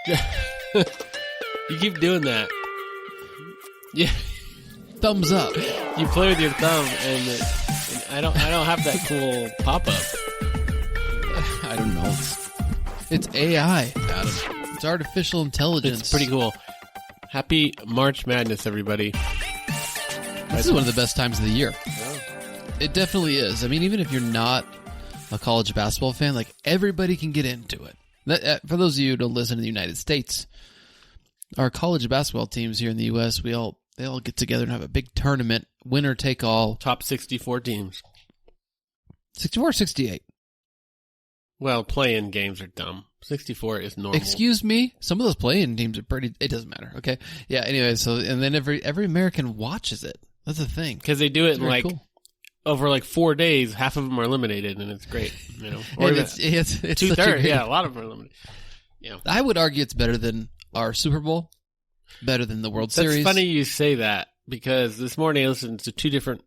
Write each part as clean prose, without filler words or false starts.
You keep doing that. Yeah. Thumbs up. You play with your thumb, and I don't have that cool pop up. I don't know. It's AI, Adam. It's artificial intelligence. It's pretty cool. Happy March Madness, everybody. This is one of the best times of the year. Oh. It definitely is. I mean, even if you're not a college basketball fan, like, everybody can get into it. For those of you who don't listen in the United States, our college basketball teams here in the U.S., they all get together and have a big tournament, winner take all. Top 64 teams. 64 or 68? Well, play-in games are dumb. 64 is normal. Excuse me? Some of those play-in teams are pretty... It doesn't matter, okay? Yeah, anyway, so... And then every American watches it. That's the thing. Because they do it in, like... Cool. Over like 4 days, half of them are eliminated, and it's great. You know, or and it's 2/3. Yeah, a lot of them are eliminated. Yeah, I would argue it's better than our Super Bowl, better than the World Series. It's funny you say that because this morning I listened to 2 different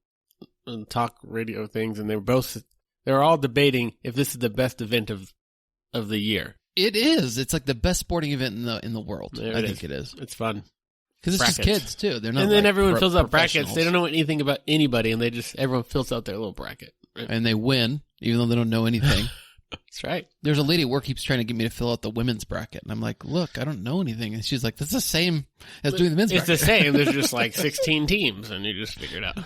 talk radio things, and they were all debating if this is the best event of the year. It is. It's like the best sporting event in the world. I think it is. It's fun. Because it's just kids, too. They're not. And then everyone fills out brackets. They don't know anything about anybody, and everyone fills out their little bracket. Right? And they win, even though they don't know anything. That's right. There's a lady at work keeps trying to get me to fill out the women's bracket. And I'm like, look, I don't know anything. And she's like, that's the same as doing the men's bracket. It's the same. There's just like 16 teams, and you just figure it out.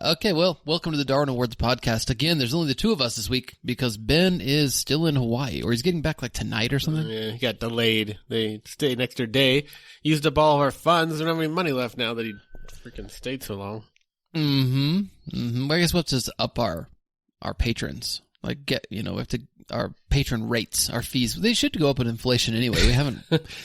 Okay, well, welcome to the Darwin Awards podcast. Again, there's only the 2 of us this week because Ben is still in Hawaii, or he's getting back like tonight or something. Yeah, he got delayed. They stayed an extra day, used up all of our funds. We don't have any money left now that he freaking stayed so long. Well, I guess we'll just up our patrons. Like, we have to, our patron rates, our fees. They should go up with inflation anyway. We haven't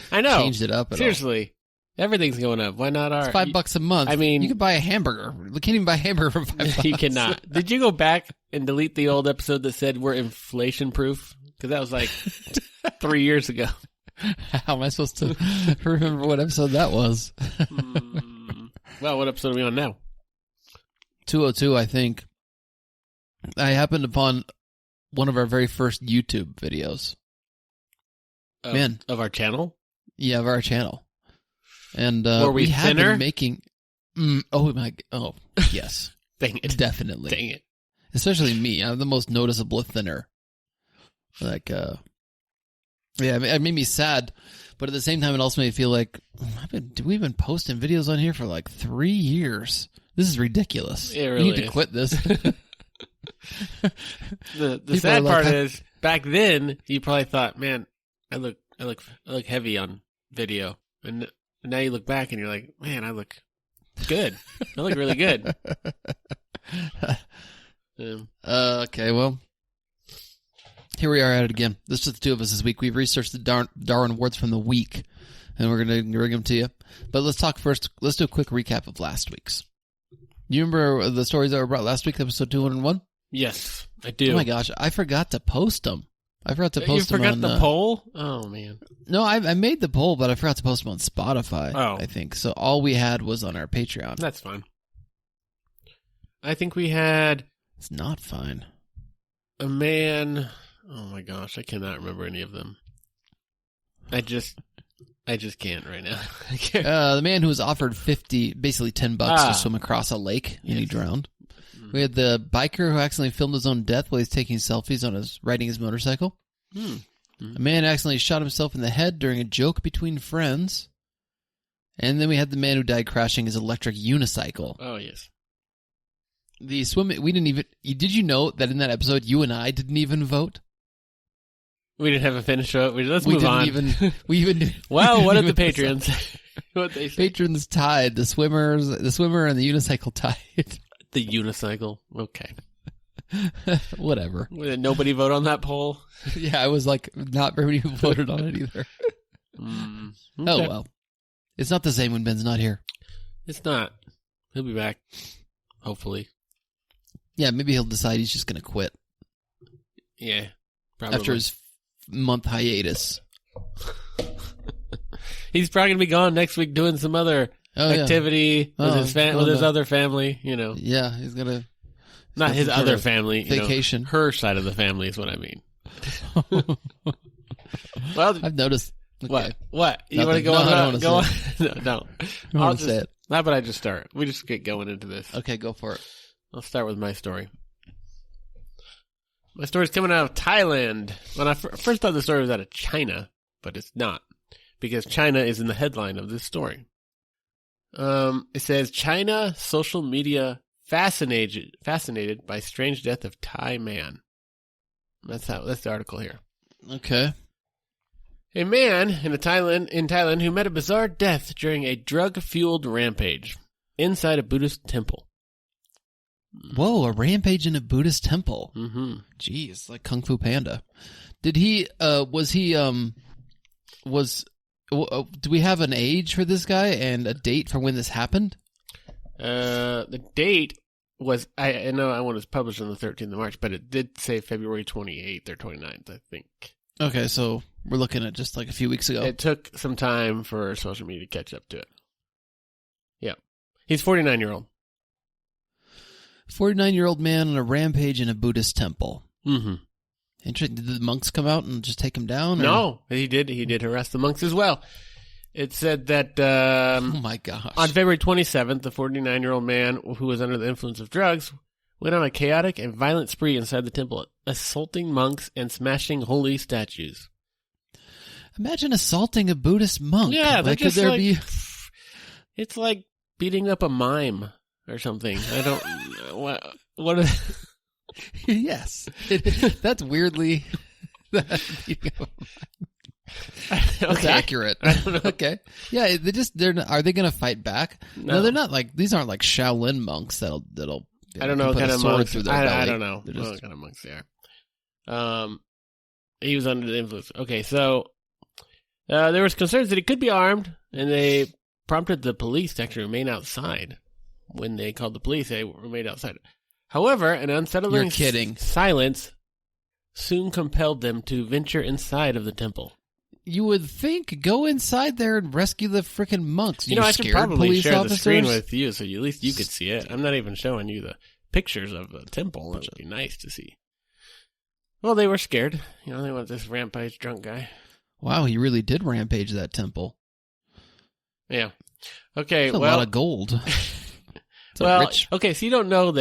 I know. changed it up at Seriously. all. Everything's going up. Why not our... It's $5 a month. I mean... You can buy a hamburger. You can't even buy a hamburger for $5. You cannot. Did you go back and delete the old episode that said we're inflation-proof? Because that was like 3 years ago. How am I supposed to remember what episode that was? Well, what episode are we on now? 202, I think. I happened upon one of our very first YouTube videos. Of our channel? Yeah, of our channel. And were we had thinner? been making... yes. Dang it. Definitely. Dang it. Especially me. I'm the most noticeable thinner. Like, yeah, it made me sad. But at the same time, it also made me feel like, we've been posting videos on here for like 3 years. This is ridiculous. It really you need to quit this. The sad part is, back then, you probably thought, man, I look heavy on video. And now you look back and you're like, man, I look good. I look really good. Okay, well, here we are at it again. This is the 2 of us this week. We've researched the Darwin Awards from the week, and we're going to bring them to you. But let's talk first. Let's do a quick recap of last week's. You remember the stories that were brought last week, episode 201? Yes, I do. Oh my gosh, I forgot to post them. I forgot to post them on... You forgot the poll? Oh, man. No, I made the poll, but I forgot to post them on Spotify, I think. So all we had was on our Patreon. That's fine. I think we had... It's not fine. A man... Oh my gosh, I cannot remember any of them. I just can't right now. I can't. The man who was offered basically $10 to swim across a lake, and he drowned. We had the biker who accidentally filmed his own death while he's taking selfies on riding his motorcycle. A man accidentally shot himself in the head during a joke between friends. And then we had the man who died crashing his electric unicycle. Oh, yes. The swimming, we didn't even... Did you know that in that episode, you and I didn't even vote? We didn't have a finish vote. Let's move on. Well, what did the patrons say? What they say? Patrons tied. The swimmer and the unicycle tied. The unicycle. Okay. Whatever. Did nobody vote on that poll? Yeah, I was like, not very many who voted on it either. Okay. Oh, well. It's not the same when Ben's not here. It's not. He'll be back. Hopefully. Yeah, maybe he'll decide he's just going to quit. Yeah, probably. After his month hiatus. He's probably going to be gone next week doing some other activity with his other family, you know. Yeah, he's going to... Not his other family. Vacation. Her side of the family is what I mean. Well, I've noticed. Okay. What? You want to go No, on? I don't Go on. wanna No. I'll just say it. How about I just start? We just get going into this. Okay, go for it. I'll start with my story. My story's coming out of Thailand. When I first thought the story was out of China, but it's not, because China is in the headline of this story. It says, China social media fascinated by strange death of Thai man. That's the article here. Okay. A man in Thailand who met a bizarre death during a drug-fueled rampage inside a Buddhist temple. Whoa, a rampage in a Buddhist temple. Mm-hmm. Jeez, like Kung Fu Panda. Did he, do we have an age for this guy and a date for when this happened? The date was, I know it was published on the 13th of March, but it did say February 28th or 29th, I think. Okay, so we're looking at just like a few weeks ago. It took some time for social media to catch up to it. Yeah. He's 49-year-old. 49-year-old man on a rampage in a Buddhist temple. Mm-hmm. Interesting. Did the monks come out and just take him down? Or? No, he did harass the monks as well. It said that oh my gosh. On February 27th, the 49-year-old man who was under the influence of drugs went on a chaotic and violent spree inside the temple, assaulting monks and smashing holy statues. Imagine assaulting a Buddhist monk. Yeah, like, could there be? It's like beating up a mime or something. I don't. What is... Yes, that's weirdly. That's accurate. Okay, yeah. Are they going to fight back? No, they're not. Like these aren't like Shaolin monks that'll. I don't know what kind of monks. I don't know what kind of monks they are. He was under the influence. Okay, so there was concerns that he could be armed, and they prompted the police to actually remain outside. When they called the police, they remained outside. However, an unsettling silence soon compelled them to venture inside of the temple. You would think, go inside there and rescue the freaking monks. I should probably share the screen with you so at least you could see it. I'm not even showing you the pictures of the temple. It would be nice to see. Well, they were scared. They want this rampage drunk guy. Wow, he really did rampage that temple. Yeah. Okay, that's a lot of gold. Okay, so you don't know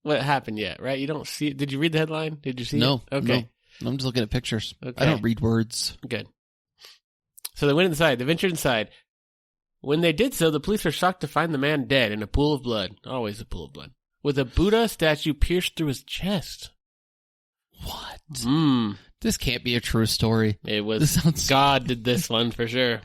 what happened yet, right? You don't see it. Did you read the headline? Did you see it? No. Okay. No. I'm just looking at pictures. Okay. I don't read words. Good. So they went inside. They ventured inside. When they did so, the police were shocked to find the man dead in a pool of blood. Always a pool of blood. With a Buddha statue pierced through his chest. What? This can't be a true story. It was. God did this one for sure.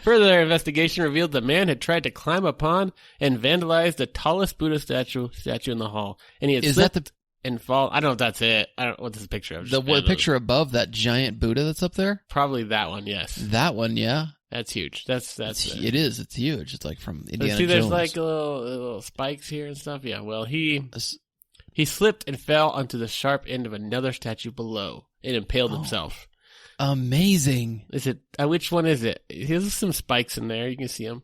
Further investigation revealed the man had tried to climb upon and vandalize the tallest Buddha statue in the hall. And he had slipped and fall. I don't know if that's it. I don't know what this is a picture of. The picture above that giant Buddha that's up there? Probably that one, yes. That one, yeah. That's huge. It is. It's huge. It's like from Indiana Jones. See, there's like little spikes here and stuff. Yeah, well, he slipped and fell onto the sharp end of another statue below and impaled himself. Amazing. Is it? Which one is it? There's some spikes in there. You can see them.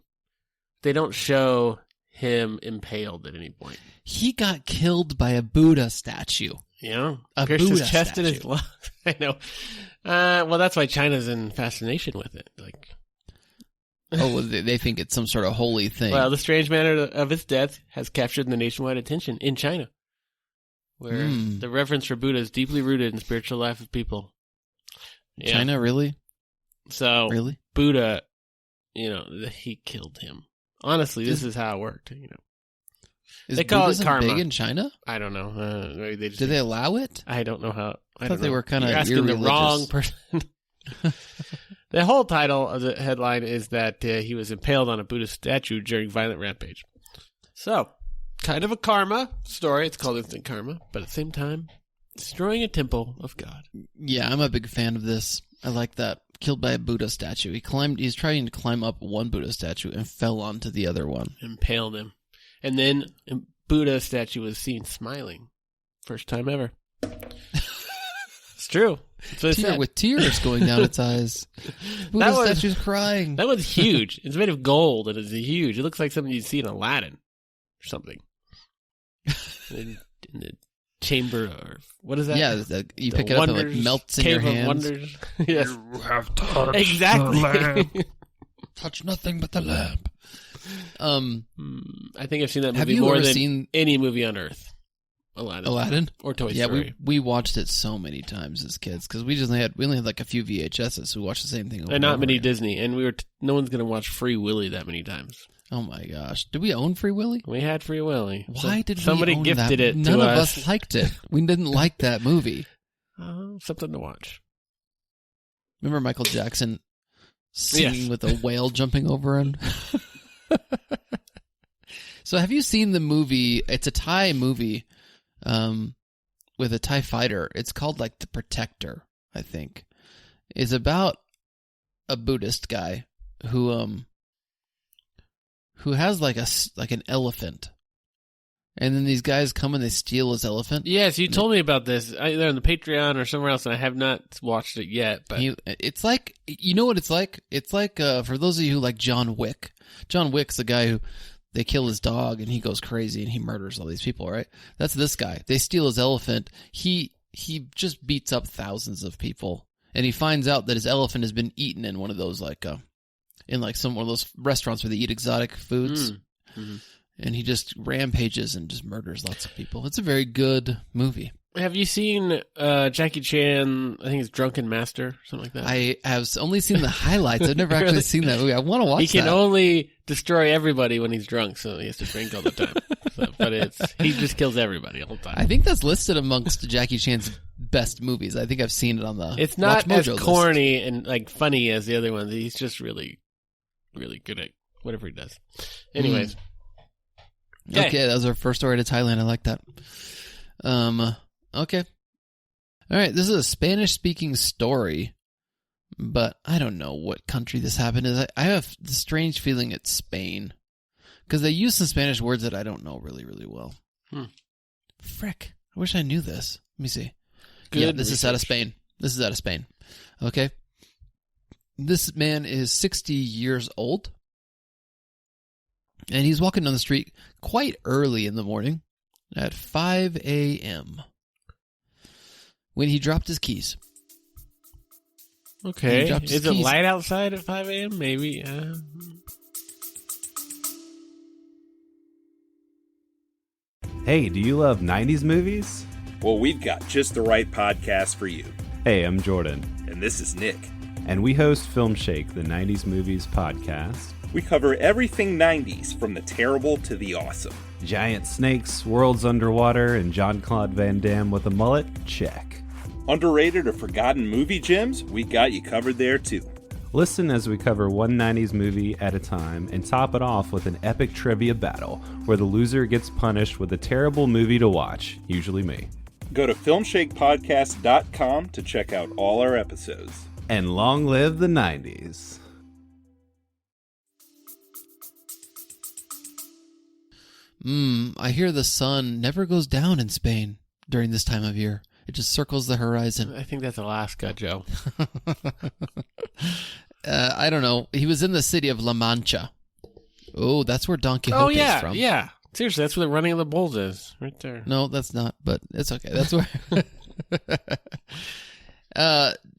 They don't show him impaled at any point. He got killed by a Buddha statue. Yeah. Pierced his chest and his lungs. I know. Well, that's why China's in fascination with it. Like, they think it's some sort of holy thing. Well, the strange manner of his death has captured the nationwide attention in China, where the reverence for Buddha is deeply rooted in the spiritual life of people. Yeah. China, really? So, really? Buddha, he killed him. Honestly, this is how it worked. Is they call Buddhism it karma. big in China? I don't know. Maybe they just Did they allow it? I don't know how. I thought they were kind of asking the wrong person. The whole title of the headline is that he was impaled on a Buddhist statue during violent rampage. So, kind of a karma story. It's called instant karma, but at the same time, destroying a temple of God. Yeah, I'm a big fan of this. I like that. Killed by a Buddha statue. He's trying to climb up one Buddha statue and fell onto the other one. Impaled him. And then Buddha statue was seen smiling. First time ever. It's true. With tears going down its eyes. Buddha statue's crying. That one's huge. It's made of gold and it's huge. It looks like something you'd see in Aladdin or something. And the chamber, or what is that? Yeah, you pick it up and it melts in your hands. Wonders. Yes. You have touched Exactly. the lamp. Touch nothing but the lamp. I think I've seen that movie Have you more ever than seen any movie on Earth. Aladdin or Toy Story. Yeah, we watched it so many times as kids because we only had like a few VHSs, so we watched the same thing over and not many again. Disney, and no one's gonna watch Free Willy that many times. Oh my gosh, did we own Free Willy? We had Free Willy. Why did somebody we own gifted that? it? None to of us. us liked it. We didn't like that movie. Something to watch. Remember Michael Jackson singing with a whale jumping over him? So have you seen the movie? It's a Thai movie with a Thai fighter. It's called like The Protector, I think. It's about a Buddhist guy who has like an elephant. And then these guys come and they steal his elephant. Yes, you told me about this either on the Patreon or somewhere else, and I have not watched it yet. But it's like, you know what it's like? It's like, for those of you who like John Wick. John Wick's the guy who, they kill his dog and he goes crazy and he murders all these people, right? That's this guy. They steal his elephant. He just beats up thousands of people. And he finds out that his elephant has been eaten in one of those, like, in like one of those restaurants where they eat exotic foods. Mm-hmm. And he just rampages and just murders lots of people. It's a very good movie. Have you seen Jackie Chan, I think it's Drunken Master, something like that? I have only seen the highlights. I've never actually seen that movie. I want to watch that. He can only destroy everybody when he's drunk, so he has to drink all the time. But he just kills everybody all the time. I think that's listed amongst Jackie Chan's best movies. I think I've seen it on the It's not as list. corny and like funny as the other ones. He's just really, really good at whatever he does. Anyways. Okay, that was our first story to Thailand. I like that. Okay. All right, this is a Spanish-speaking story, but I don't know what country this happened in. I have the strange feeling it's Spain, because they use some Spanish words that I don't know really, really well. Frick. I wish I knew this. Let me see. Good this is out of Spain. This is out of Spain. Okay. This man is 60 years old, and he's walking down the street quite early in the morning at 5 a.m. when he dropped his keys. Okay. Is it light outside at 5 a.m.? Maybe. Hey, do you love 90s movies? Well, we've got just the right podcast for you. Hey, I'm Jordan. And this is Nick. And we host Film Shake, the 90s movies podcast. We cover everything 90s, from the terrible to the awesome. Giant snakes, worlds underwater, and Jean-Claude Van Damme with a mullet? Check. Underrated or forgotten movie gems? We got you covered there too. Listen as we cover one 90s movie at a time and top it off with an epic trivia battle where the loser gets punished with a terrible movie to watch, usually me. Go to filmshakepodcast.com to check out all our episodes. And long live the 90s. I hear the sun never goes down in Spain during this time of year. It just circles the horizon. I think that's Alaska, Joe. I don't know. He was in the city of La Mancha. Oh, that's where Don Quixote is from. Yeah. Seriously, that's where the Running of the Bulls is. Right there. No, that's not, but it's okay. That's where...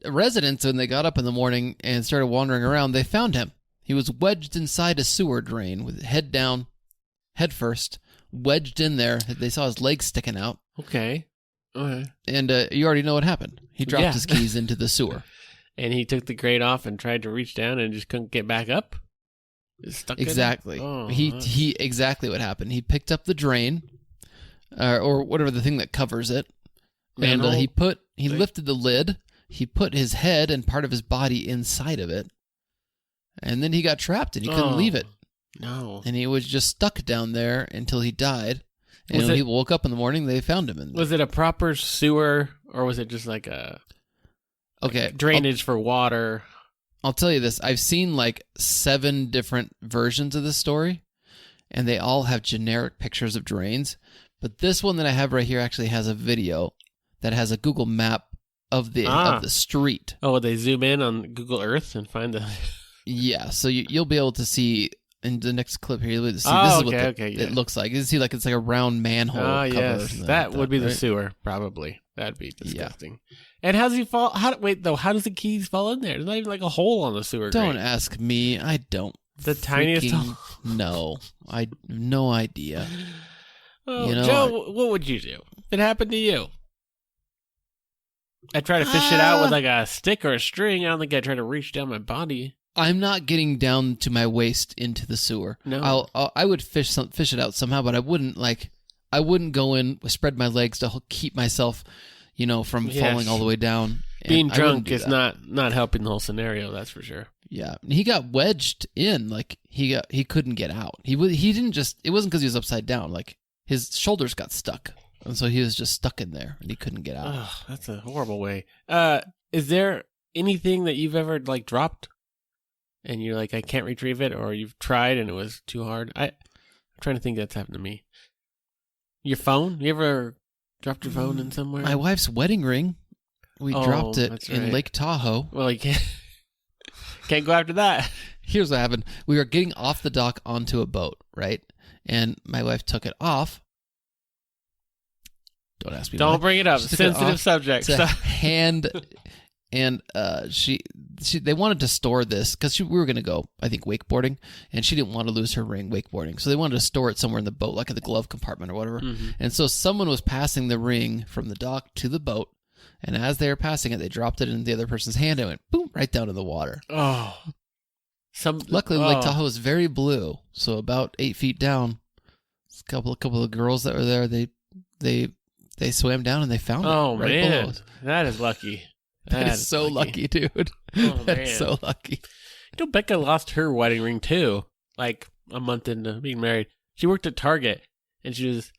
residents, when they got up in the morning and started wandering around, they found him. He was wedged inside a sewer drain with head down, head first, wedged in there. They saw his legs sticking out. Okay. And you already know what happened. He dropped his keys into the sewer. And he took the grate off and tried to reach down and just couldn't get back up? Stuck Exactly. In it? He exactly what happened. He picked up the drain, or whatever the thing that covers it, and he lifted the lid. He put his head and part of his body inside of it, and then he got trapped and he couldn't leave it. No. And he was just stuck down there until he died. And when he woke up in the morning, they found him in there. Was it a proper sewer, or was it just like a drainage for water? I'll tell you this. I've seen like 7 different versions of this story, and they all have generic pictures of drains. But this one that I have right here actually has a video that has a Google map of the street. Oh, would they zoom in on Google Earth and find the... Yeah, so you'll be able to see in the next clip here, see, this is what it looks like. You see, like it's like a round manhole cover. Yes, that would be the sewer, probably. That'd be disgusting. Yeah. And how does he fall? How does the keys fall in there? There's not even like a hole on the sewer. Don't ask me. I don't. The tiniest hole? No, I have no idea. Oh, Joe, what would you do if it happened to you? I try to fish it out with like a stick or a string. I don't think I try to reach down my body. I'm not getting down to my waist into the sewer. No, I would fish it out somehow, but I wouldn't go in, spread my legs to keep myself, from falling all the way down. Being drunk is not helping the whole scenario. That's for sure. Yeah, he got wedged in, like he couldn't get out. He didn't just. It wasn't because he was upside down. Like his shoulders got stuck, and so he was just stuck in there, and he couldn't get out. Oh, that's a horrible way. Is there anything that you've ever like dropped, and you're like, I can't retrieve it, or you've tried and it was too hard? I'm trying to think that's happened to me. Your phone? You ever dropped your phone in somewhere? My wife's wedding ring. We dropped it in Lake Tahoe. Well, you can't go after that. Here's what happened. We were getting off the dock onto a boat, right? And my wife took it off. Don't ask me. Don't bring it up. Sensitive subject. Hand, and they wanted to store this because we were going to go, I think, wakeboarding, and she didn't want to lose her ring wakeboarding, so they wanted to store it somewhere in the boat, like in the glove compartment or whatever. Mm-hmm. And so someone was passing the ring from the dock to the boat. And as they were passing it, they dropped it in the other person's hand and it went boom right down in the water. Oh, luckily Lake Tahoe is very blue, so about 8 feet down, a couple of girls that were there. They swam down and they found it. Oh right man, below. That is lucky. That is so lucky, dude. Oh, That's so lucky. Becca lost her wedding ring too, like a month into being married. She worked at Target and she was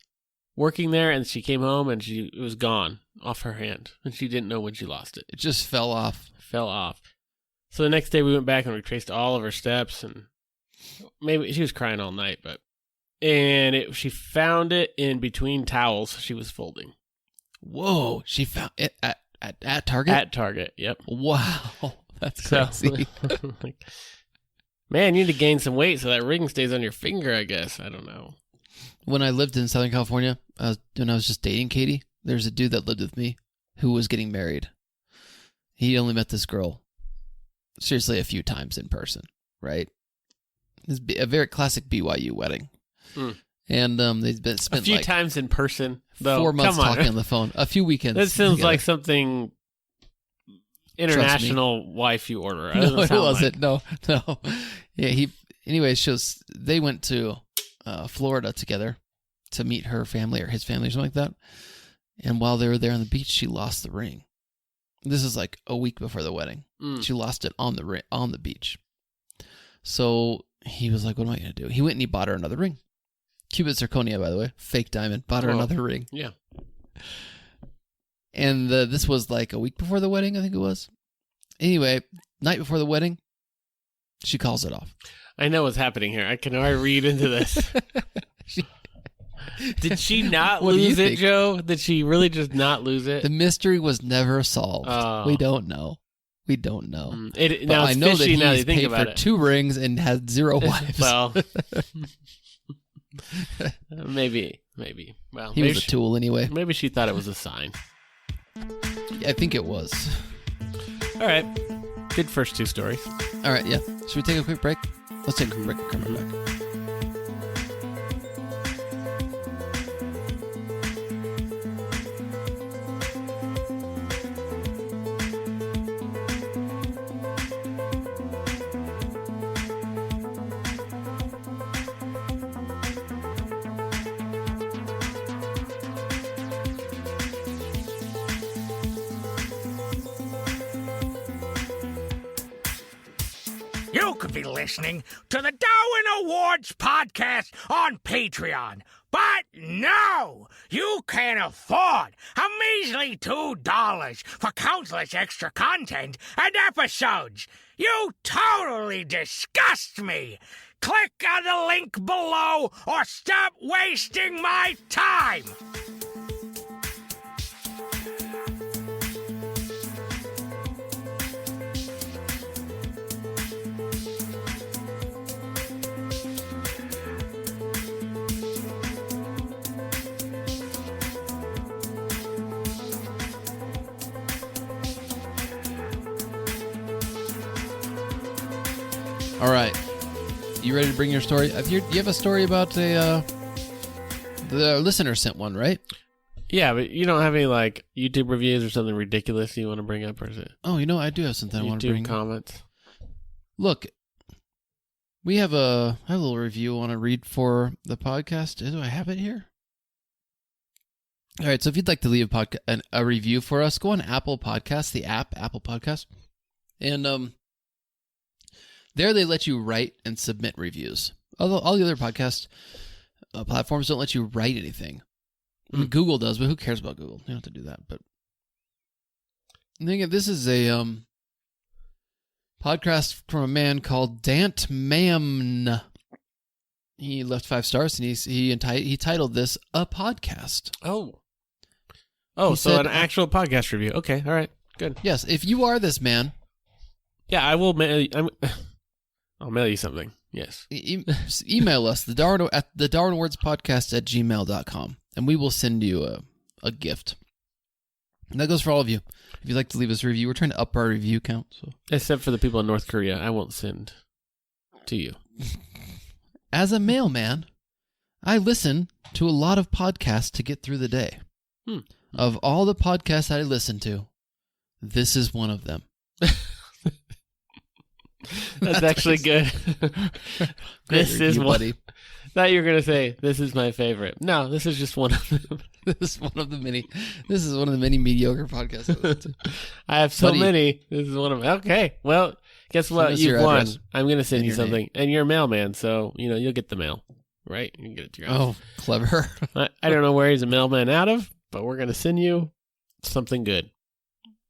working there, and she came home and it was gone off her hand, and she didn't know when she lost it. It just fell off. So the next day we went back and retraced all of her steps, and maybe she was crying all night, she found it in between towels she was folding. Whoa! She found it at Target. At Target, yep. Wow, that's crazy. Man, you need to gain some weight so that ring stays on your finger. I guess I don't know. When I lived in Southern California, when I was just dating Katie, there's a dude that lived with me who was getting married. He only met this girl, seriously, a few times in person, right? It's a very classic BYU wedding. Mm. And they've spent a few times in person, though. 4 months talking on the phone, a few weekends. That sounds like something international wife you order. No, it wasn't. No. Yeah, they went to Florida together to meet her family or his family or something like that. And while they were there on the beach, she lost the ring. This is like a week before the wedding. She lost it on the beach. So he was like, what am I going to do? He went and he bought her another ring. Cubic zirconia, by the way. Fake diamond. Bought her another ring. Yeah. And this was like a week before the wedding, I think it was. Anyway, night before the wedding, she calls it off. I know what's happening here. I can already read into this. Did she not lose it, Joe? Did she really just not lose it? The mystery was never solved. We don't know. Now I know that he's paid for 2 rings and had 0 wives. Well, maybe. Well, he was a tool anyway. Maybe she thought it was a sign. I think it was. All right. Good first 2 stories. All right, yeah. Should we take a quick break? Let's take a quick break and come right back. You could be listening to the Darwin Awards podcast on Patreon. But no, you can't afford a measly $2 for countless extra content and episodes. You totally disgust me. Click on the link below or stop wasting my time. All right. You ready to bring your story? You have a story about the listener sent one, right? Yeah, but you don't have any like YouTube reviews or something ridiculous you want to bring up, or is it? Oh, I do have something I want to bring. YouTube comments. Look, we have a little review I want to read for the podcast. Do I have it here? All right, so if you'd like to leave a review for us, go on Apple Podcasts, the app, Apple Podcasts, and there they let you write and submit reviews. Although all the other podcast platforms don't let you write anything. I mean, Google does, but who cares about Google? You don't have to do that. But I think this is a podcast from a man called Dant Mamn. He left 5 stars, and he titled this A Podcast. Oh, He so said, an actual podcast review. Okay, all right, good. Yes, if you are this man. Yeah, I will mail I'll mail you something. Yes. Email us, the Darwin Awards podcast at gmail.com, and we will send you a gift. And that goes for all of you. If you'd like to leave us a review, we're trying to up our review count. So. Except for the people in North Korea, I won't send to you. As a mailman, I listen to a lot of podcasts to get through the day. Of all the podcasts I listen to, this is one of them. That's actually good. This is one. Buddy. Thought you were gonna say this is my favorite. No, this is just one of them. This is one of the many. This is one of the many mediocre podcasts I listen to. I have so many. This is one of them. Okay, well, guess what? You've won. I'm gonna send you something, and you're a mailman, so you'll get the mail, right? You can get it to your house. Oh, clever. I don't know where he's a mailman out of, but we're gonna send you something good.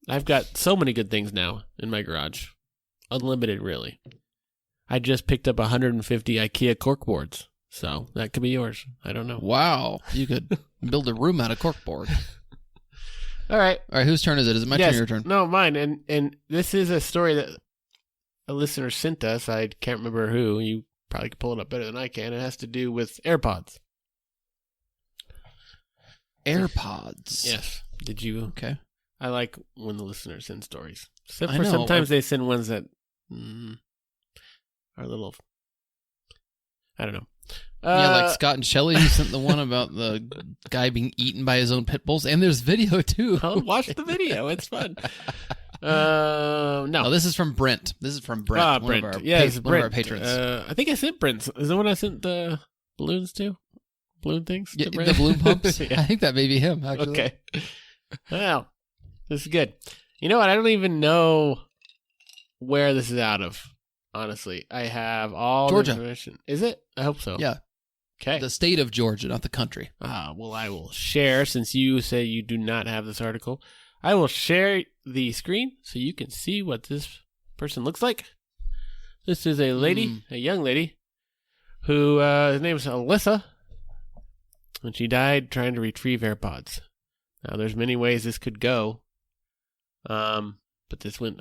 I've got so many good things now in my garage. Unlimited, really. I just picked up 150 IKEA corkboards, so that could be yours. I don't know. Wow. You could build a room out of corkboard. All right. Whose turn is it? Is it my turn or your turn? No, mine. And this is a story that a listener sent us. I can't remember who. You probably could pull it up better than I can. It has to do with AirPods. AirPods. Yes. Did you? Okay. I like when the listeners send stories. Except for sometimes they send ones that are a little, I don't know. Yeah, like Scott and Shelley, who sent the one about the guy being eaten by his own pit bulls. And there's video, too. I'll watch the video. It's fun. No. This is from Brent. Brent. Brent. One of our patrons. I think I sent Brent's. Is the one I sent the balloons to? Balloon things? Yeah, the balloon pumps? Yeah. I think that may be him, actually. Okay. Well, this is good. You know what? I don't even know where this is out of, honestly. I have all Georgia. the information. Is it? I hope so. Yeah. Okay. The state of Georgia, not the country. Well, I will share, since you say you do not have this article. I will share the screen so you can see what this person looks like. This is a lady, a young lady, who, her name is Alyssa, and she died trying to retrieve AirPods. Now, there's many ways this could go. But this went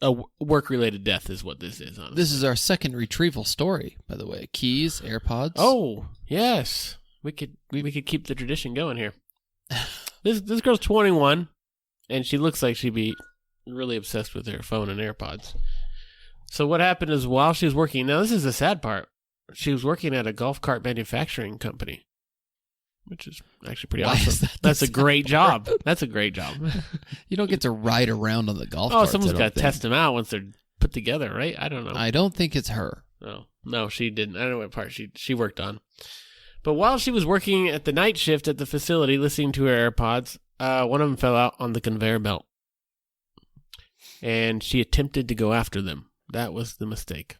a work-related death is what this is. Honestly. This is our second retrieval story, by the way. Keys, AirPods. Oh, yes, we could keep the tradition going here. This girl's 21, and she looks like she'd be really obsessed with her phone and AirPods. So what happened is while she was working, now this is the sad part, she was working at a golf cart manufacturing company. Which is actually pretty awesome. That's a great job. That's a great job. You don't get to ride around on the golf cart. Oh, someone's got to test them out once they're put together, right? I don't know. I don't think it's her. No, she didn't. I don't know what part she worked on. But while she was working at the night shift at the facility, listening to her AirPods, one of them fell out on the conveyor belt. And she attempted to go after them. That was the mistake.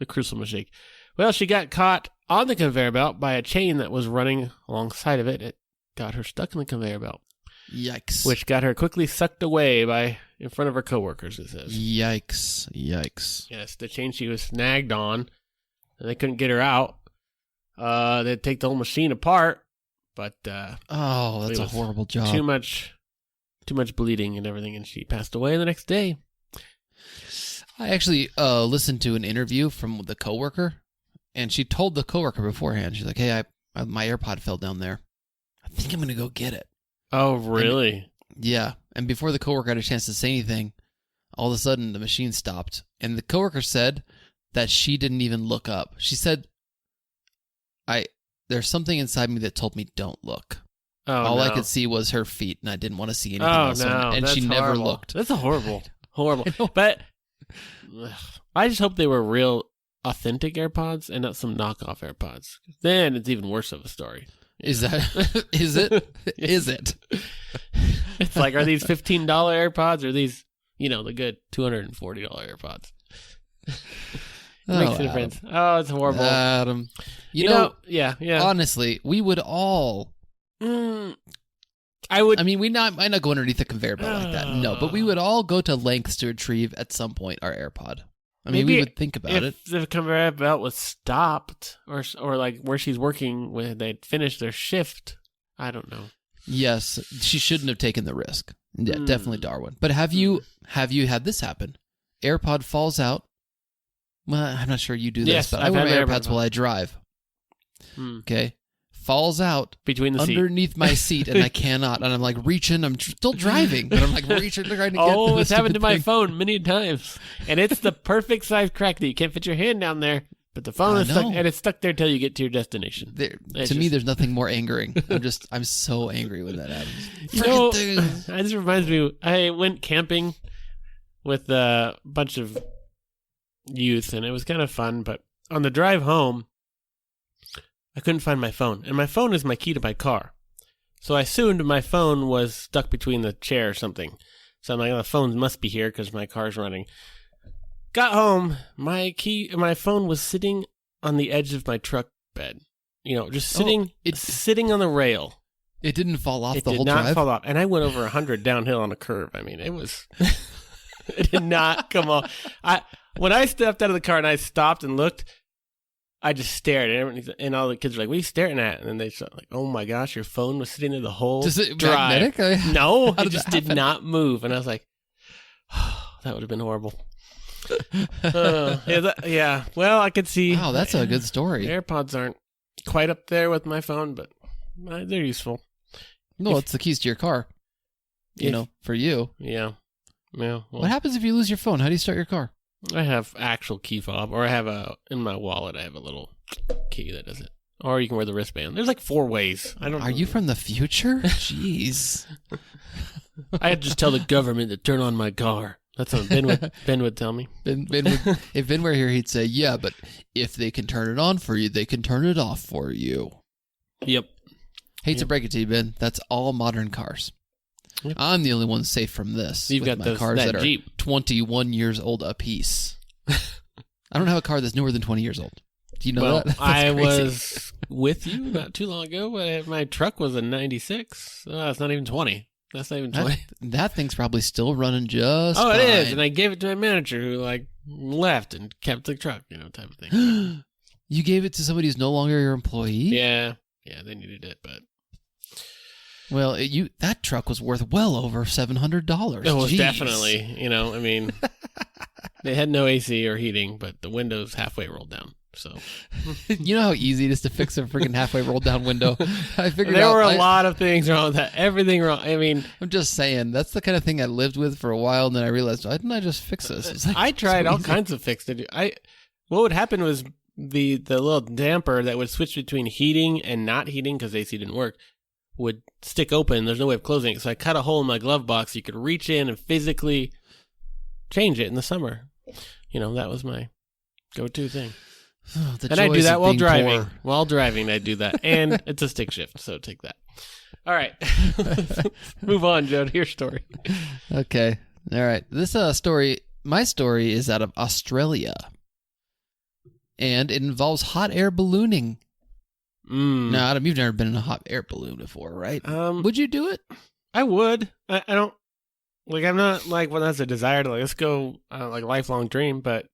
The crucial mistake. Well, she got caught on the conveyor belt by a chain that was running alongside of it. It got her stuck in the conveyor belt. Yikes. Which got her quickly sucked away in front of her coworkers, it says. Yikes. Yes, the chain she was snagged on, and they couldn't get her out. They'd take the whole machine apart, but that's a horrible job. Too much bleeding and everything, and she passed away the next day. I actually listened to an interview from the coworker, and she told the coworker beforehand. She's like, "Hey, my AirPod fell down there. I think I'm going to go get it." Oh, really? Yeah. And before the coworker had a chance to say anything, all of a sudden the machine stopped. And the coworker said that she didn't even look up. She said, there's something inside me that told me don't look. Oh, all I could see was her feet, and I didn't want to see anything else. And that's she never horrible. looked. That's horrible. But I just hope they were real authentic AirPods and not some knockoff AirPods. Then it's even worse of a story. Is that? Is it? Is it? It's like, are these $15 AirPods or these, the good $240 AirPods? Makes a difference. Oh, it's horrible. Adam, you know, yeah. Honestly, we would all. I would. I mean, we might not go underneath a conveyor belt like that. No, but we would all go to lengths to retrieve at some point our AirPod. I mean, we would think about it. If the conveyor belt was stopped, or like where she's working when they'd finished their shift, I don't know. Yes, she shouldn't have taken the risk. Yeah, definitely Darwin. But have you had this happen? AirPod falls out. Well, I'm not sure you do this, yes, but I wear my AirPods while I drive. Okay. Falls out between the underneath my seat, and I cannot. And I'm like reaching. I'm still driving, but I'm like reaching, trying to get. Oh, it's happened to my phone many times, and it's the perfect size crack that you can't fit your hand down there. But the phone is stuck, and it's stuck there till you get to your destination. To me, there's nothing more angering. I'm so angry when that happens. This reminds me. I went camping with a bunch of youth, and it was kind of fun. But on the drive home, I couldn't find my phone, and my phone is my key to my car. So I assumed my phone was stuck between the chair or something. So I'm like, the phone must be here because my car's running. Got home, my phone was sitting on the edge of my truck bed. Just sitting on the rail. It didn't fall off the whole drive? It did not drive? fall off, and I went over 100 downhill on a curve. I mean, it was... It did not come off. When I stepped out of the car and I stopped and looked, I just stared, and all the kids were like, "What are you staring at?" And then they started like, "Oh my gosh, your phone was sitting there the whole drive." Magnetic? No, it just did not move, and I was like, oh, "That would have been horrible." Yeah. Well, I could see. Wow, that's a good story. AirPods aren't quite up there with my phone, but they're useful. No, it's the keys to your car. For you. Yeah. Yeah. Well, what happens if you lose your phone? How do you start your car? I have actual key fob, or I have in my wallet, I have a little key that does it. Or you can wear the wristband. There's like 4 ways. Are you from the future? Jeez. I had to just tell the government to turn on my car. That's what Ben would tell me. If Ben were here, he'd say, yeah, but if they can turn it on for you, they can turn it off for you. Yep. Hate to break it to you, Ben. That's all modern cars. Yep. I'm the only one safe from this. You've got my cars that Jeep. are 21 years old apiece. I don't have a car that's newer than 20 years old. Do you know that? I was with you not too long ago. My truck was a 96. It's not even 20. That's not even 20. That thing's probably still running just fine. It is. And I gave it to my manager who left and kept the truck, type of thing. You gave it to somebody who's no longer your employee? Yeah. Yeah, they needed it, but... Well, that truck was worth well over $700. It was definitely, I mean, they had no AC or heating, but the window's halfway rolled down. So, you know how easy it is to fix a freaking halfway rolled down window. I figured there were a lot of things wrong with that. Everything wrong. I mean, I'm just saying that's the kind of thing I lived with for a while, and then I realized, why didn't I just fix this? I tried all kinds of fixes. What would happen was the little damper that would switch between heating and not heating because AC didn't work would stick open. There's no way of closing it. So I cut a hole in my glove box. You could reach in and physically change it in the summer. That was my go-to thing. And I do that while driving. Poor. While driving, I do that. And it's a stick shift, so take that. All right. Move on, Joe, to your story. Okay. All right. This my story is out of Australia. And it involves hot air ballooning. Now, Adam, you've never been in a hot air balloon before, right? Would you do it? I would. I don't, I'm not that's a desire to let's go, lifelong dream, but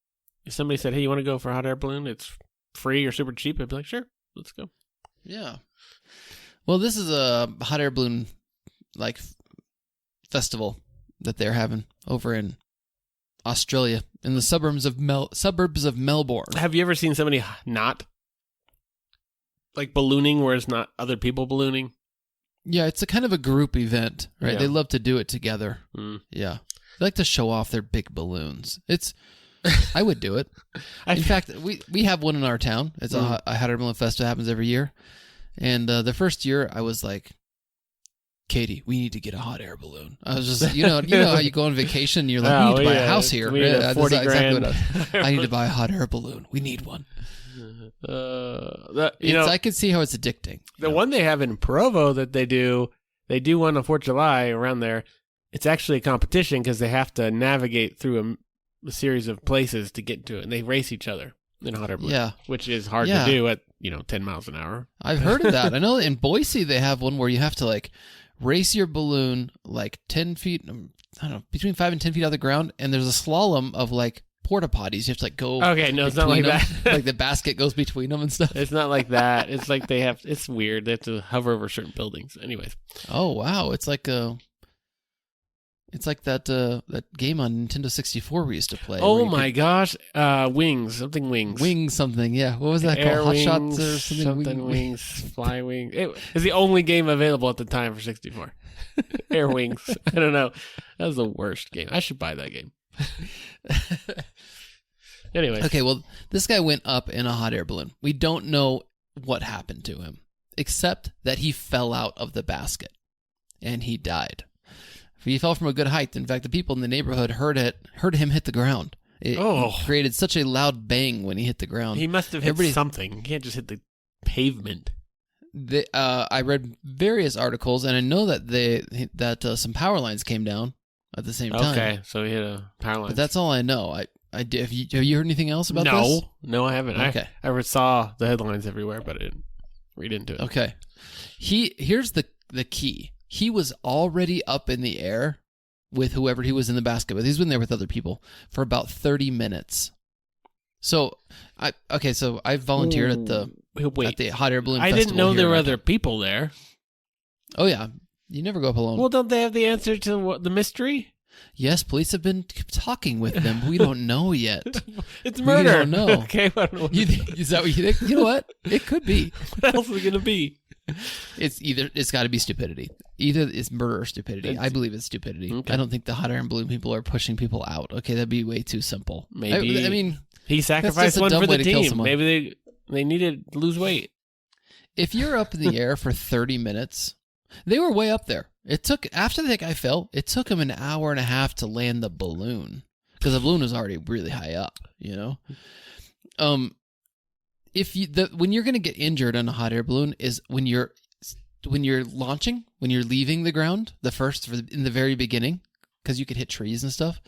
if somebody said, hey, you want to go for a hot air balloon? It's free or super cheap. I'd be like, sure, let's go. Yeah. Well, this is a hot air balloon, festival that they're having over in Australia in the suburbs of Melbourne. Have you ever seen somebody not ballooning where it's not other people ballooning? Yeah, it's a kind of a group event, right? Yeah. They love to do it together. Yeah. They like to show off their big balloons. I would do it. In fact, we have one in our town. It's a hot air balloon fest that happens every year. And the first year, I was like, Katie, we need to get a hot air balloon. I was just, you know how you go on vacation and you're like, we need to buy a house here. We need a 40 grand. Exactly I need to buy a hot air balloon. We need one. I could see how it's addicting. The one they have in Provo that they do one on 4th of July around there. It's actually a competition because they have to navigate through a series of places to get to it, and they race each other in a hot air balloon, which is hard to do at 10 miles an hour. I've heard of that. I know in Boise they have one where you have to like race your balloon like 10 feet, I don't know, between 5 and 10 feet out of the ground, and there's a slalom of like porta potties. You have to like go. Okay, no, it's not like that. Like the basket goes between them and stuff. It's not like that. It's like it's weird. They have to hover over certain buildings. Anyways. Oh wow, it's like that game on Nintendo 64 we used to play. Oh my gosh, Wings, something Wings. Wings something, yeah. What was that Air called? Wings, Hot Shots or something? Wings, Fly Wings. It was the only game available at the time for 64. Air Wings. I don't know. That was the worst game. I should buy that game. Anyway. Okay, well, this guy went up in a hot air balloon. We don't know what happened to him, except that he fell out of the basket, and he died. He fell from a good height. In fact, the people in the neighborhood heard him hit the ground. It created such a loud bang when he hit the ground. He must have hit something. He can't just hit the pavement. I read various articles, and I know that some power lines came down at the same time. Okay, so he hit a power line. But that's all I know. Have you heard anything else about this? No, I haven't. Okay. I saw the headlines everywhere, but I didn't read into it. Okay. Here's the key. He was already up in the air with whoever he was in the basket with. He's been there with other people for about 30 minutes. So I volunteered at the hot air balloon festival. I didn't know there were other people there. Oh yeah, you never go up alone. Well, don't they have the answer to the mystery? Yes, police have been talking with them. We don't know yet. It's murder. We don't know. Okay, I don't know. Is that what you think? You know what? It could be. What else is it going to be? It's got to be stupidity. Either it's murder or stupidity. I believe it's stupidity. Okay. I don't think the hot air balloon people are pushing people out. Okay, that'd be way too simple. Maybe. I mean, he sacrificed one for the team. Maybe they needed to lose weight. If you're up in the air for 30 minutes, they were way up there. After that guy fell, it took him an hour and a half to land the balloon because the balloon was already really high up. When you're going to get injured on a hot air balloon is when you're launching, when you're leaving the ground, in the very beginning, because you could hit trees and stuff,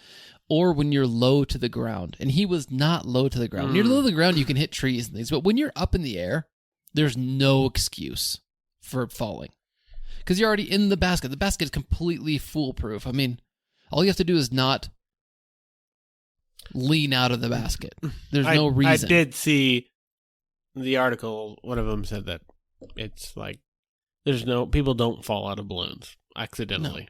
or when you're low to the ground. And he was not low to the ground. When you're low to the ground, you can hit trees and things, but when you're up in the air, there's no excuse for falling because you're already in the basket. The basket is completely foolproof. I mean, all you have to do is not lean out of the basket. There's no reason. I did see the article. One of them said that it's like people don't fall out of balloons accidentally. No.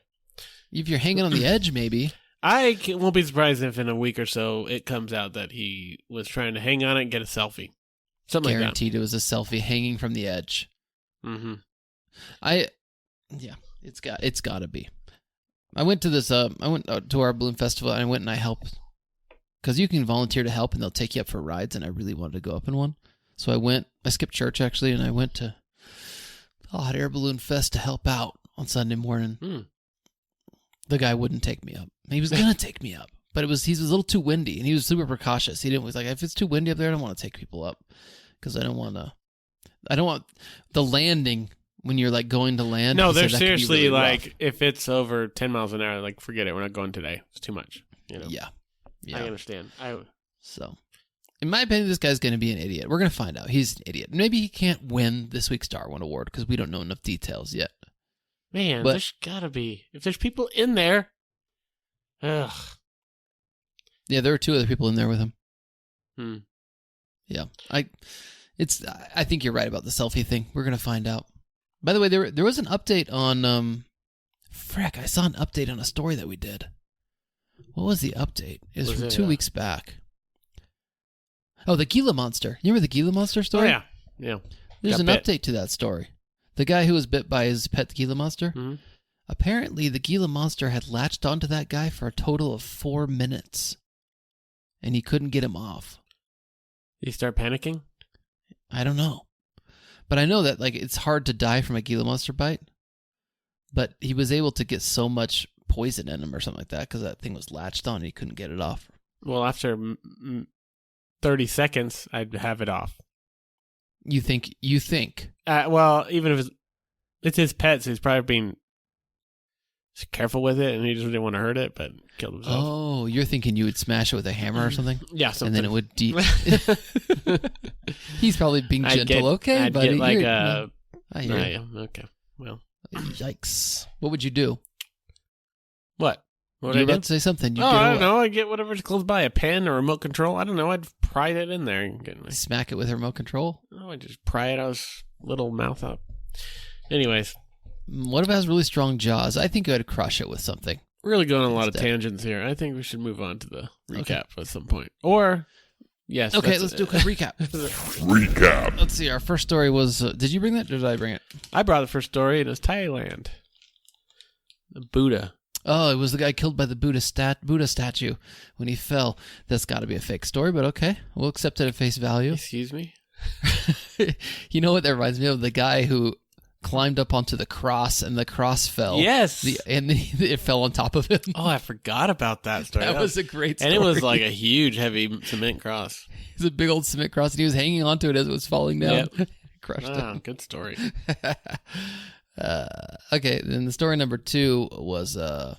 If you're hanging on the edge, maybe. I won't be surprised if in a week or so it comes out that he was trying to hang on it and get a selfie. Something Guaranteed like that. It was a selfie hanging from the edge. Mm-hmm. It's got to be. I went to this. I went to our balloon festival and I went and I helped because you can volunteer to help and they'll take you up for rides. And I really wanted to go up in one, so I went. I skipped church actually, and I went to the hot air balloon fest to help out on Sunday morning. The guy wouldn't take me up. He was gonna take me up, but he was a little too windy, and he was super precautious. He was like, if it's too windy up there, I don't want to take people up because I don't want the landing when you're like going to land. No, they're seriously really like, if it's over 10 miles an hour, like forget it. We're not going today. It's too much. Yeah. I understand. So, in my opinion, this guy's going to be an idiot. We're going to find out. He's an idiot. Maybe he can't win this week's Darwin Award because we don't know enough details yet. Man, there's got to be. If there's people in there. Ugh. Yeah, there were 2 other people in there with him. Yeah. I think you're right about the selfie thing. We're going to find out. By the way, there was an update on I saw an update on a story that we did. What was the update? It was from 2 weeks back. Oh, the Gila monster. You remember the Gila monster story? Oh, yeah. There's an update to that story. The guy who was bit by his pet Gila monster. Apparently, the Gila monster had latched onto that guy for a total of 4 minutes, and he couldn't get him off. Did you start panicking? I don't know. But I know that it's hard to die from a Gila monster bite, but he was able to get so much poison in him or something like that because that thing was latched on and he couldn't get it off. Well, after 30 seconds, I'd have it off. You think? Well, even if it's his pet, so he's probably being careful with it, and he just didn't want to hurt it, but killed himself. Oh, you're thinking you would smash it with a hammer or something? Yeah, something. And then it would He's probably being gentle. Okay, buddy. Get like I hear yeah, okay. Well. Yikes. What would you do? What? You were about to say something. I don't know. I'd get whatever's close by, a pen or remote control. I don't know. I'd pry it in there and get smack it with a remote control? Oh, I'd just pry it out his little mouth up. Anyways. What if it has really strong jaws? I think I'd crush it with something. We're really going on a lot of tangents here. I think we should move on to the recap at some point. Or, yes. Okay, let's do a quick recap. Recap. Let's see. Our first story was... did you bring that or did I bring it? I brought the first story. It was Thailand. The Buddha. Oh, it was the guy killed by the Buddha statue when he fell. That's got to be a fake story, but okay. We'll accept it at face value. Excuse me? You know what that reminds me of? The guy who climbed up onto the cross and the cross fell. Yes. And it fell on top of him. Oh, I forgot about that story. That was a great story. And it was like a huge, heavy cement cross. It was a big old cement cross, and he was hanging onto it as it was falling down. Yep. Crushed him. it. Good story. Okay, then the story number 2 was... hold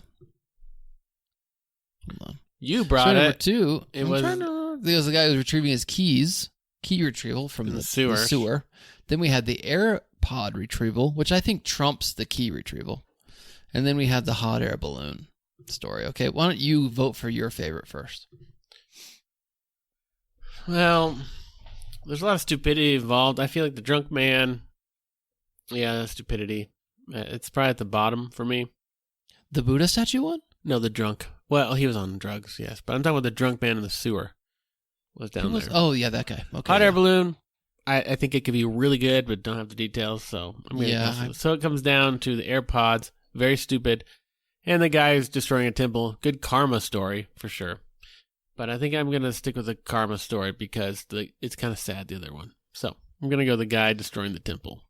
on. You brought story it. Number 2, it was the guy who was retrieving his keys. Key retrieval from the sewer. Then we had the AirPod retrieval, which I think trumps the key retrieval. And then we had the hot air balloon story. Okay, why don't you vote for your favorite first? Well, there's a lot of stupidity involved. I feel like the drunk man, yeah, stupidity. It's probably at the bottom for me. The Buddha statue one? No, the drunk. Well, he was on drugs, yes. But I'm talking about the drunk man in the sewer. Was down there. Oh, yeah, that guy. Okay. Hot air balloon. I think it could be really good, but don't have the details. So I'm gonna so it comes down to the AirPods. Very stupid. And the guy who's destroying a temple. Good karma story, for sure. But I think I'm going to stick with the karma story because it's kind of sad, the other one. So I'm going to go the guy destroying the temple.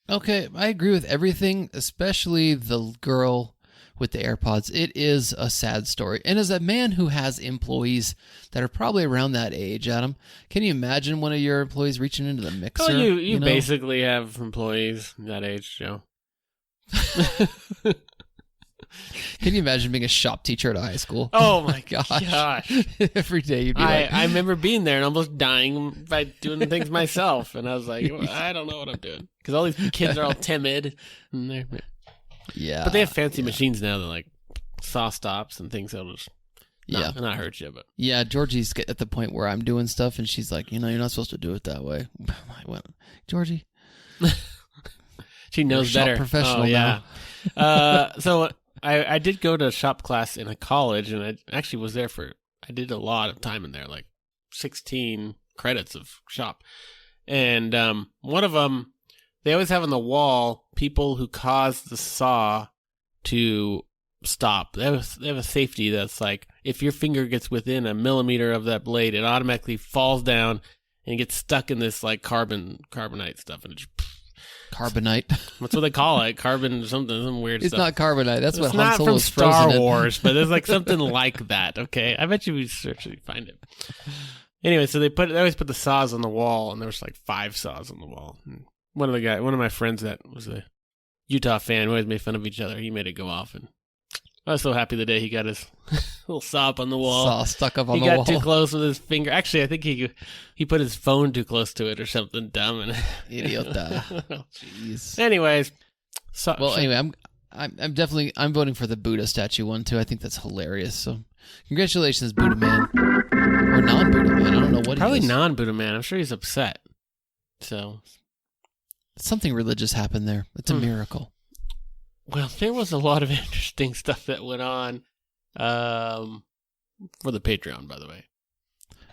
Okay, I agree with everything, especially the girl with the AirPods. It is a sad story. And as a man who has employees that are probably around that age, Adam, can you imagine one of your employees reaching into the mixer? Oh, you know? Basically have employees that age, Joe. Can you imagine being a shop teacher at a high school? Oh my gosh. Every day you'd be I remember being there and almost dying by doing things myself. And I was like, well, I don't know what I'm doing. Because all these kids are all timid. Yeah. But they have fancy machines now that like saw stops and things that'll just not hurt you. But yeah, Georgie's at the point where I'm doing stuff and she's like, you're not supposed to do it that way. I went, Georgie. She knows better. Professional now. So I did go to shop class in a college, and I actually was there I did a lot of time in there, like 16 credits of shop. And one of them, they always have on the wall people who caused the saw to stop. They have a safety that's like, if your finger gets within a millimeter of that blade, it automatically falls down and gets stuck in this like carbonite stuff, and it just... Carbonite. That's what they call it. Carbon something, some weird it's stuff. It's not carbonite. That's what Han Solo Solo's frozen in. It's not from Star Wars, but there's like something like that, okay? I bet you we search and find it. Anyway, so they always put the saws on the wall, and there was like 5 saws on the wall. And one of my friends that was a Utah fan, we always made fun of each other. He made it go off, and I was so happy the day he got his little saw up on the wall. Saw stuck up on the He wall. got too close with his finger. Actually, I think he put his phone too close to it or something dumb. And Idiota. Jeez. Anyways. Anyway, I'm voting for the Buddha statue one too. I think that's hilarious. So congratulations, Buddha Man. Or non-Buddha Man. I don't know what he is. Probably non-Buddha Man. I'm sure he's upset. So. Something religious happened there. It's a miracle. Well, there was a lot of interesting stuff that went on for the Patreon, by the way.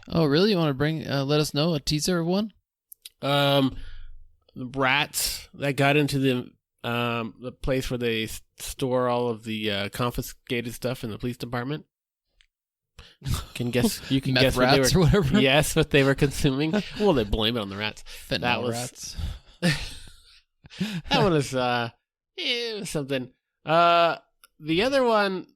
Oh, really? You want to let us know a teaser of one? The rats that got into the the place where they store all of the confiscated stuff in the police department. You can guess Meth what they rats were. or whatever. Yes, what they were consuming. Well, they blame it on the rats. Fentanyl That was rats. that one was it was something. The other one,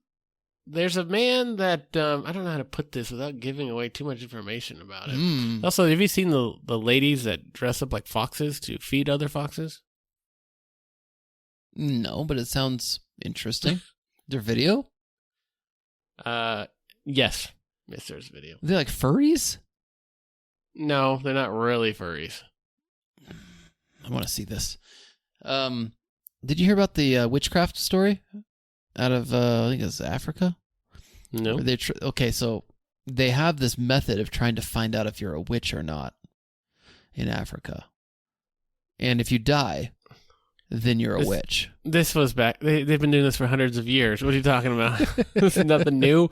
there's a man that I don't know how to put this without giving away too much information about it. Also, have you seen the ladies that dress up like foxes to feed other foxes? No, but it sounds interesting. Their video? Yes, there's video. Are they like furries? No, they're not really furries. I want to see this. Did you hear about the witchcraft story out of I think it's Africa? No. Okay, so they have this method of trying to find out if you're a witch or not in Africa, and if you die, then you're a witch. This was back. They've been doing this for hundreds of years. What are you talking about? This is nothing new.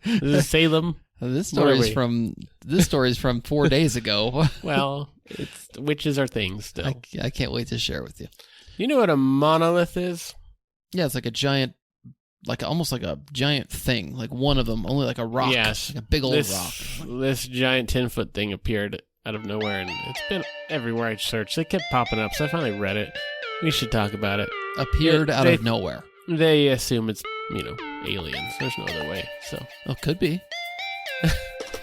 This is Salem. This story is from 4 days ago. Well, witches are things still. I can't wait to share with you. You know what a monolith is? Yeah, it's like a giant, almost like a giant thing, like one of them, only like a rock. Yes, like a big old rock. This giant 10-foot thing appeared out of nowhere, and it's been everywhere I searched. It kept popping up, so I finally read it. We should talk about it. Appeared out of nowhere. They assume it's, aliens. There's no other way. So, could be.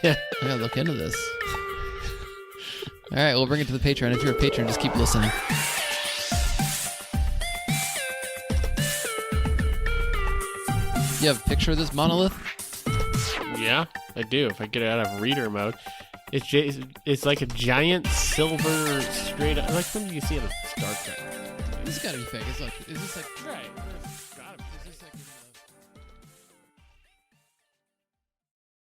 yeah, I gotta look into this. All right, we'll bring it to the Patreon. If you're a patron, just keep listening. You have a picture of this monolith? Yeah, I do. If I get it out of reader mode, it's like a giant silver straight up, like something you see in Star Trek. This has got to be fake. Is this like right? It's gotta be. Is this like